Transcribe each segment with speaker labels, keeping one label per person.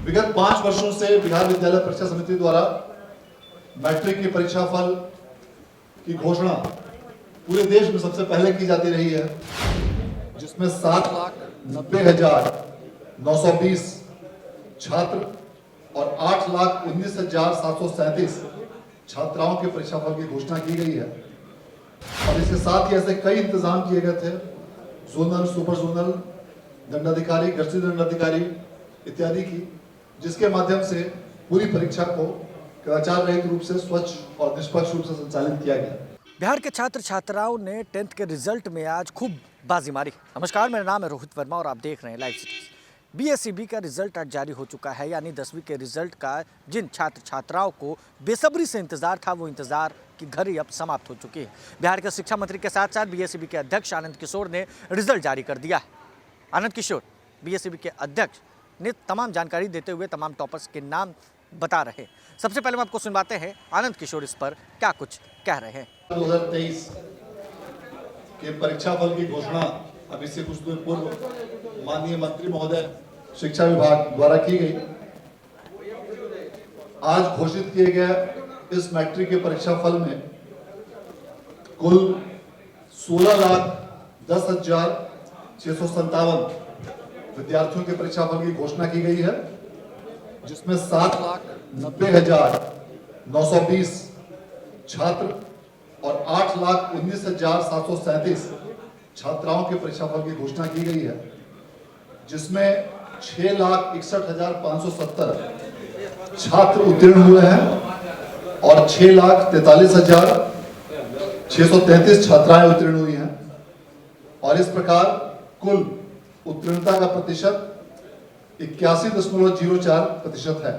Speaker 1: विगत 5 वर्षों से बिहार विद्यालय परीक्षा समिति द्वारा मैट्रिक की परीक्षा फल की घोषणा पूरे देश में सबसे पहले की जाती रही है, जिसमें 7,90,920 छात्र और 8,19,737 छात्राओं के परीक्षाफल की घोषणा की गई है। और इसके साथ ही ऐसे कई इंतजाम किए गए थे, जोनल, सुपर जोनल, दंडाधिकारी, गश्ती दंडाधिकारी इत्यादि की, जिसके माध्यम से पूरी परीक्षा को कदाचार रहित रूप से स्वच्छ और निष्पक्ष रूप से संचालित किया गया।
Speaker 2: बिहार के छात्र छात्राओं ने 10th के रिजल्ट में आज खूब बाजी मारी। नमस्कार, मेरा नाम है रोहित वर्मा और आप देख रहे हैं लाइव सिटीज। बीएसईबी का रिजल्ट आज जारी हो चुका है, यानी 10वीं के रिजल्ट का जिन छात्र छात्राओं को बेसब्री से इंतजार था, वो इंतजार की घड़ी अब समाप्त हो चुकी है। बिहार के शिक्षा मंत्री के साथ साथ बीएसईबी के अध्यक्ष आनंद किशोर ने रिजल्ट जारी कर दिया है। आनंद किशोर बीएसईबी के अध्यक्ष ने तमाम जानकारी देते हुए तमाम टॉपर्स के नाम बता रहे हैं। सबसे पहले हम आपको सुनवाते हैं आनंद किशोर इस पर क्या कुछ कह रहे हैं।
Speaker 1: 2023 के परीक्षा फल की घोषणा अभी से कुछ दिन पूर्व माननीय मंत्री महोदय शिक्षा विभाग द्वारा की गई। आज घोषित किए गए इस मैट्रिक के परीक्षा फल में कुल 16,10,657 विद्यार्थियों के परीक्षा फल की घोषणा की गई है, जिसमें 7,90,920 छात्र और 8,19,737 छात्राओं के परीक्षाफल की घोषणा की गई है, जिसमें 6,61,570 छात्र उत्तीर्ण हुए हैं और 6,43,633 छात्राएं उत्तीर्ण हुई हैं। और इस प्रकार कुल उत्तीर्णता का प्रतिशत 81.04% है।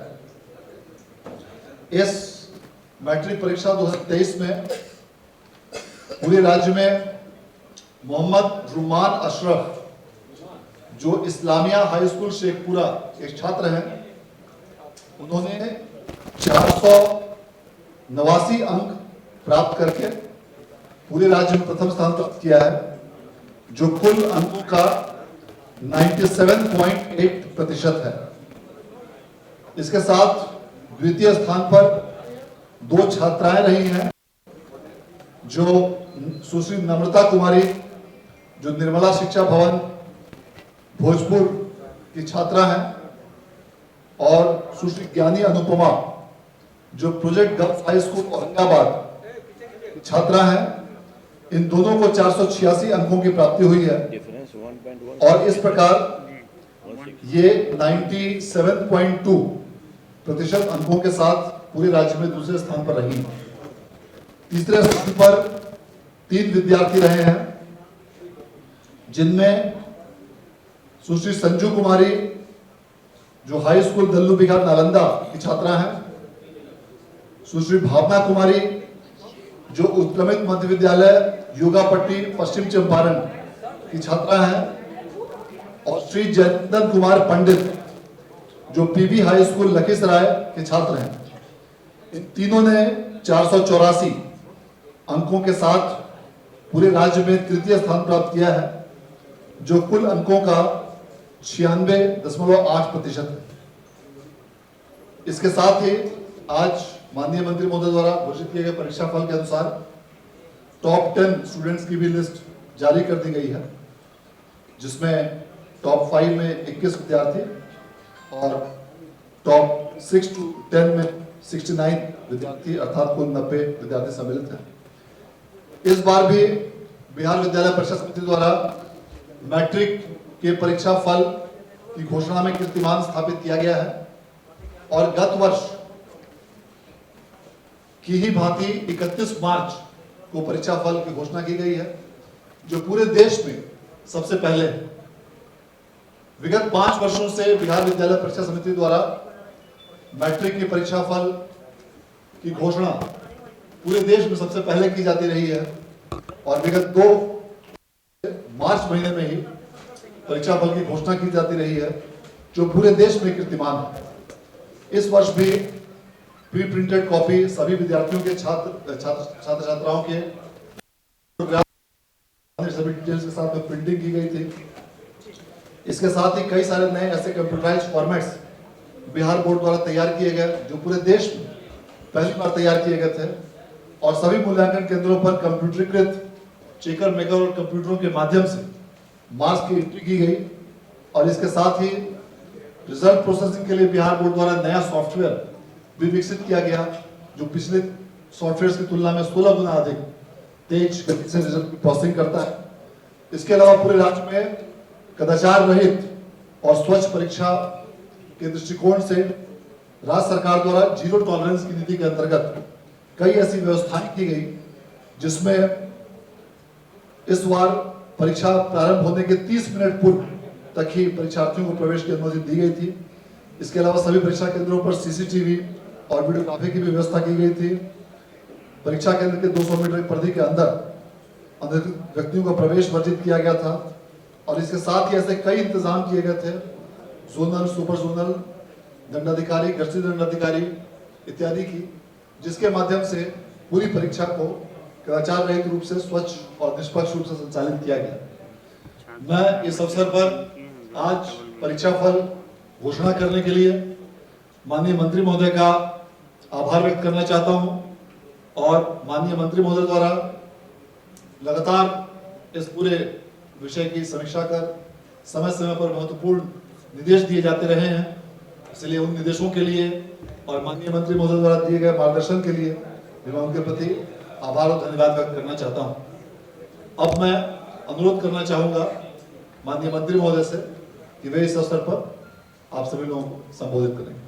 Speaker 1: इस मैट्रिक परीक्षा 2023 में पूरे राज्य में मोहम्मद रुमान अशरफ, जो इस्लामिया हाई स्कूल शेखपुरा एक छात्र हैं, उन्होंने 489 अंक प्राप्त करके पूरे राज्य में प्रथम स्थान प्राप्त किया है, जो कुल अंकों का 97.8% है। इसके साथ द्वितीय स्थान पर 2 छात्राएं रही हैं, जो सुश्री नम्रता कुमारी, जो निर्मला शिक्षा भवन भोजपुर की छात्रा हैं, और सुश्री ज्ञानी अनुपमा, जो project girls high school Aurangabad की छात्रा हैं। इन दोनों को 486 अंकों की प्राप्ति हुई है और इस प्रकार ये 97.2% अंकों के साथ पूरे राज्य में दूसरे स्थान पर रही। तीसरे स्थान पर 3 विद्यार्थी रहे हैं, जिनमें सुश्री संजू कुमारी, जो हाई स्कूल दल्लू बिहार नालंदा की छात्रा हैं, सुश्री भावना कुमारी, जो उत्क्रमित मध्य विद्यालय योगापट्टी पश्चिम चंपारण की छात्रा हैं, और श्री जयंतन कुमार पंडित, जो पीबी हाई स्कूल लखीसराय के छात्र हैं। इन तीनों ने 484 अंकों के साथ पूरे राज्य में तृतीय स्थान प्राप्त किया है, जो कुल अंकों का 96.8% है। इसके साथ ही आज माननीय मंत्री महोदय द्वारा घोषित किए गए परीक्षा फल के अनुसार टॉप 10 स्टूडेंट्स की भी लिस्ट जारी कर दी गई है, जिसमें टॉप 5 में 21 विद्यार्थी और टॉप 6 to 10 में 69 विद्यार्थी, अर्थात कुल 90 विद्यार्थी सम्मिलित हैं। इस बार भी बिहार विद्यालय परीक्षा समिति द्वारा मैट्रिक के परीक्षा फल की घोषणा में कीर्तिमान स्थापित किया गया है और गत वर्ष की ही भांति 31 मार्च को परीक्षा फल की घोषणा की गई है, जो पूरे देश में सबसे पहले है। विगत 5 वर्षों से बिहार विद्यालय परीक्षा समिति द्वारा मैट्रिक की परीक्षा फल की घोषणा पूरे देश में सबसे पहले की जाती रही है और विगत 2 मार्च महीने में ही परीक्षा फल की घोषणा की जाती रही है, जो पूरे देश में कीर्तिमान है। इस वर्ष भी प्री प्रिंटेड कॉपी सभी विद्यार्थियों के छात्र छात्राओं के सभी डिटेल्स के साथ में प्रिंटिंग की गई थी। इसके साथ ही कई सारे नए ऐसे कंप्यूटराइज्ड फॉर्मेट्स बिहार बोर्ड द्वारा तैयार किए गए, जो पूरे देश में पहली बार तैयार किए गए थे, और सभी मूल्यांकन केंद्रों पर कंप्यूटरीकृत चेकर मेकर और कंप्यूटरों के माध्यम से मार्क्स की एंट्री की गई। और इसके साथ ही रिजल्ट प्रोसेसिंग के लिए बिहार बोर्ड द्वारा नया सॉफ्टवेयर भी विकसित किया गया, जो पिछले सॉफ्टवेयर की तुलना में 16 गुना अधिक तेज गति से रिजल्ट की प्रोसेसिंग करता है। इसके अलावा पूरे राज्य में कदाचार रहित और स्वच्छ परीक्षा के दृष्टिकोण से राज्य सरकार द्वारा जीरो टॉलरेंस की नीति के अंतर्गत कई ऐसी व्यवस्थाएं की गई, जिसमें इस बार परीक्षा प्रारंभ होने के 30 मिनट पूर्व तक ही परीक्षार्थियों को प्रवेश की अनुमति दी गई थी। इसके अलावा सभी परीक्षा केंद्रों पर सीसीटीवी और वीडियोग्राफी की भी व्यवस्था की गई थी। परीक्षा केंद्र के 200 मीटर की परिधि के अंदर व्यक्तियों का प्रवेश वर्जित किया गया था। और इसके साथ ही ऐसे कई इंतजाम किए गए थे, जोनल, सुपर जोनल, दंडाधिकारी, गश्ती दंडाधिकारी इत्यादि की, जिसके माध्यम से पूरी परीक्षा को कदाचार रहित रूप से स्वच्छ और निष्पक्ष रूप से संचालित किया गया। मैं इस अवसर पर आज परीक्षा फल घोषणा करने के लिए माननीय मंत्री महोदय का आभार व्यक्त करना चाहता हूं, और माननीय मंत्री महोदय द्वारा लगातार इस पूरे विषय की समीक्षा कर समय समय पर महत्वपूर्ण निर्देश दिए जाते रहे हैं। इसलिए उन निर्देशों के लिए और माननीय मंत्री महोदय द्वारा दिए गए मार्गदर्शन के लिए मैं उनके प्रति आभार और धन्यवाद व्यक्त करना चाहता हूं। अब मैं अनुरोध करना चाहूंगा माननीय मंत्री महोदय से कि वे इस अवसर पर आप सभी लोगों को संबोधित करेंगे।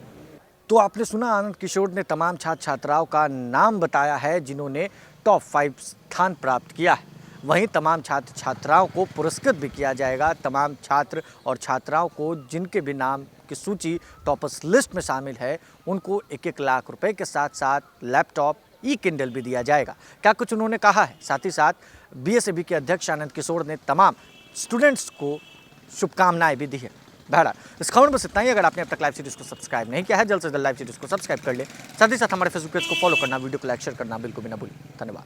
Speaker 2: तो आपने सुना, आनंद किशोर ने तमाम छात्र छात्राओं का नाम बताया है जिन्होंने टॉप 5 स्थान प्राप्त किया है। वहीं तमाम छात्र छात्राओं को पुरस्कृत भी किया जाएगा। तमाम छात्र और छात्राओं को जिनके भी नाम की सूची टॉपर्स लिस्ट में शामिल है, उनको 1-1 लाख रुपए के साथ साथ लैपटॉप, ई-किंडल भी दिया जाएगा। क्या कुछ उन्होंने कहा है। साथ ही साथ बीएसएबी के अध्यक्ष आनंद किशोर ने तमाम स्टूडेंट्स को शुभकामनाएं भी दी है। बहरहाल इस खबर में बस इतना ही। अगर आपने अब तक लाइव सीरीज को सब्सक्राइब नहीं किया है, जल्द से जल्द लाइव सीरीज को सब्सक्राइब कर ले। साथ ही साथ हमारे फेसबुक पेज को फॉलो करना, वीडियो को लाइक शेयर करना बिल्कुल भी ना भूलें। धन्यवाद।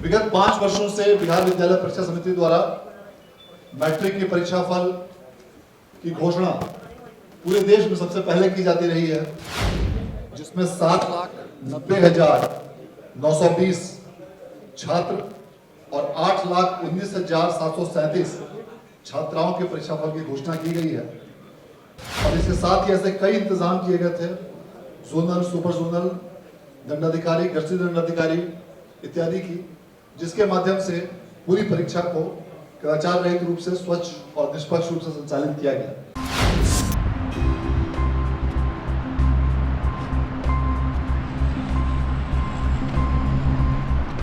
Speaker 1: विगत 5 वर्षों से बिहार विद्यालय परीक्षा समिति द्वारा मैट्रिक की परीक्षा फल की घोषणा पूरे देश में सबसे पहले की जाती रही है, जिसमें 7,90,920 छात्र और 8,19,737 छात्राओं के परीक्षा फल की घोषणा की गई है। और इसके साथ ही ऐसे कई इंतजाम किए गए थे, जोनल, सुपर जोनल, दंडाधिकारी, गश्ती दंडाधिकारी इत्यादि की, जिसके माध्यम से पूरी परीक्षा को कदाचार रहित रूप से स्वच्छ और निष्पक्ष रूप से संचालित किया गया।